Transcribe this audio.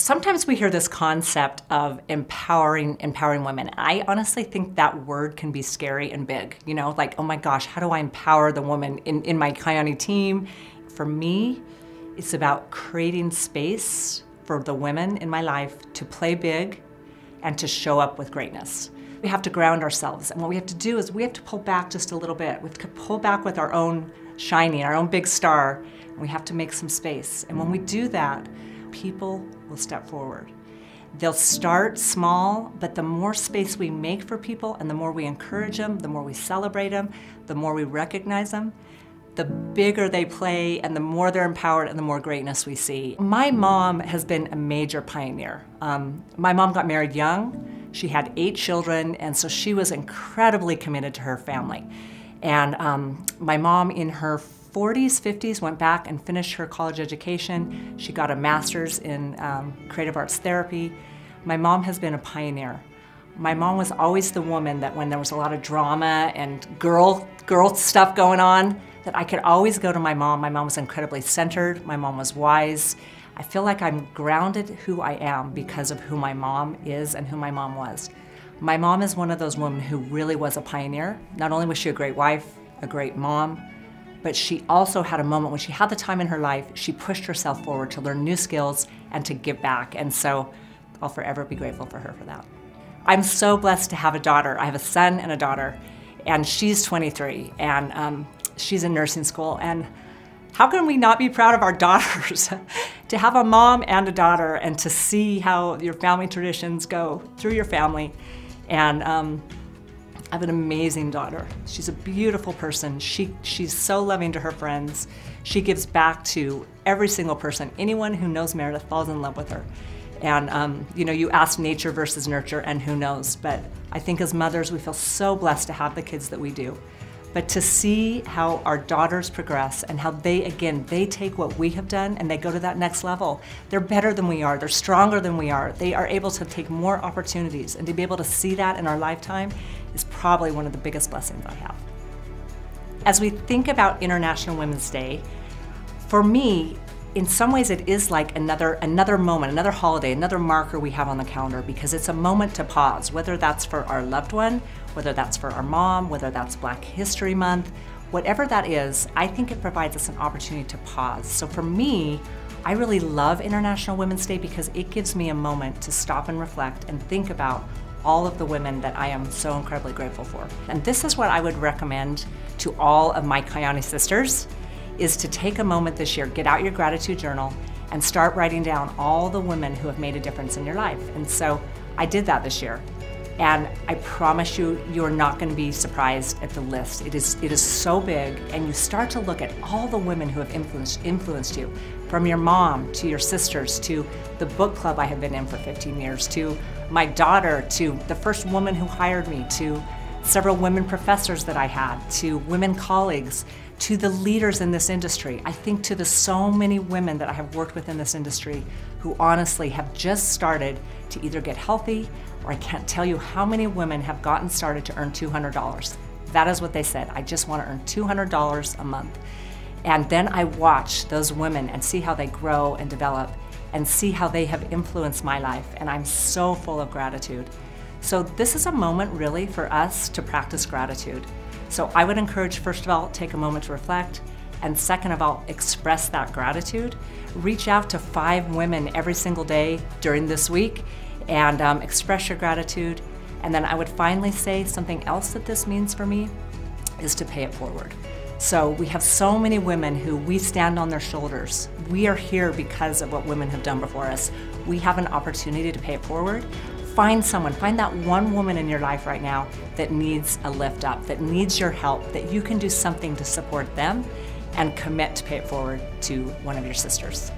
Sometimes we hear this concept of empowering women. I honestly think that word can be scary and big. You know, like, oh my gosh, how do I empower the woman in my Kyäni team? For me, it's about creating space for the women in my life to play big and to show up with greatness. We have to ground ourselves, and what we have to do is we have to pull back just a little bit. We have to pull back with our own shining, our own big star, and we have to make some space. And when we do that, people will step forward. They'll start small, but the more space we make for people and the more we encourage them, the more we celebrate them, the more we recognize them, the bigger they play and the more they're empowered and the more greatness we see. My mom has been a major pioneer. My mom got married young. She had 8 children, and so she was incredibly committed to her family. And my mom in her 40s, 50s, went back and finished her college education. She got a master's in creative arts therapy. My mom has been a pioneer. My mom was always the woman that when there was a lot of drama and girl stuff going on, that I could always go to my mom. My mom was incredibly centered. My mom was wise. I feel like I'm grounded who I am because of who my mom is and who my mom was. My mom is one of those women who really was a pioneer. Not only was she a great wife, a great mom, but she also had a moment when she had the time in her life, she pushed herself forward to learn new skills and to give back. And so I'll forever be grateful for her for that. I'm so blessed to have a daughter. I have a son and a daughter, and she's 23, and she's in nursing school. And how can we not be proud of our daughters? To have a mom and a daughter and to see how your family traditions go through your family. And I have an amazing daughter. She's a beautiful person. She's so loving to her friends. She gives back to every single person. Anyone who knows Meredith falls in love with her. And you know, you ask nature versus nurture, and who knows, but I think as mothers, we feel so blessed to have the kids that we do. But to see how our daughters progress and how they take what we have done and they go to that next level. They're better than we are, they're stronger than we are. They are able to take more opportunities, and to be able to see that in our lifetime is probably one of the biggest blessings I have. As we think about International Women's Day, for me, in some ways it is like another moment, another holiday, another marker we have on the calendar, because it's a moment to pause, whether that's for our loved one, whether that's for our mom, whether that's Black History Month, whatever that is, I think it provides us an opportunity to pause. So for me, I really love International Women's Day because it gives me a moment to stop and reflect and think about all of the women that I am so incredibly grateful for. And this is what I would recommend to all of my Kyäni sisters, is to take a moment this year, get out your gratitude journal, and start writing down all the women who have made a difference in your life. And so I did that this year. And I promise you, you're not going to be surprised at the list. It is so big, and you start to look at all the women who have influenced you, from your mom to your sisters to the book club I have been in for 15 years, to my daughter, to the first woman who hired me, to several women professors that I had, to women colleagues, to the leaders in this industry. I think to the so many women that I have worked with in this industry who honestly have just started to either get healthy, or I can't tell you how many women have gotten started to earn $200. That is what they said. I just want to earn $200 a month. And then I watch those women and see how they grow and develop and see how they have influenced my life. And I'm so full of gratitude. So this is a moment really for us to practice gratitude. So I would encourage, first of all, take a moment to reflect, and second of all, express that gratitude. Reach out to 5 women every single day during this week and express your gratitude. And then I would finally say something else that this means for me is to pay it forward. So we have so many women who we stand on their shoulders. We are here because of what women have done before us. We have an opportunity to pay it forward. Find someone, find that one woman in your life right now that needs a lift up, that needs your help, that you can do something to support them, and commit to pay it forward to one of your sisters.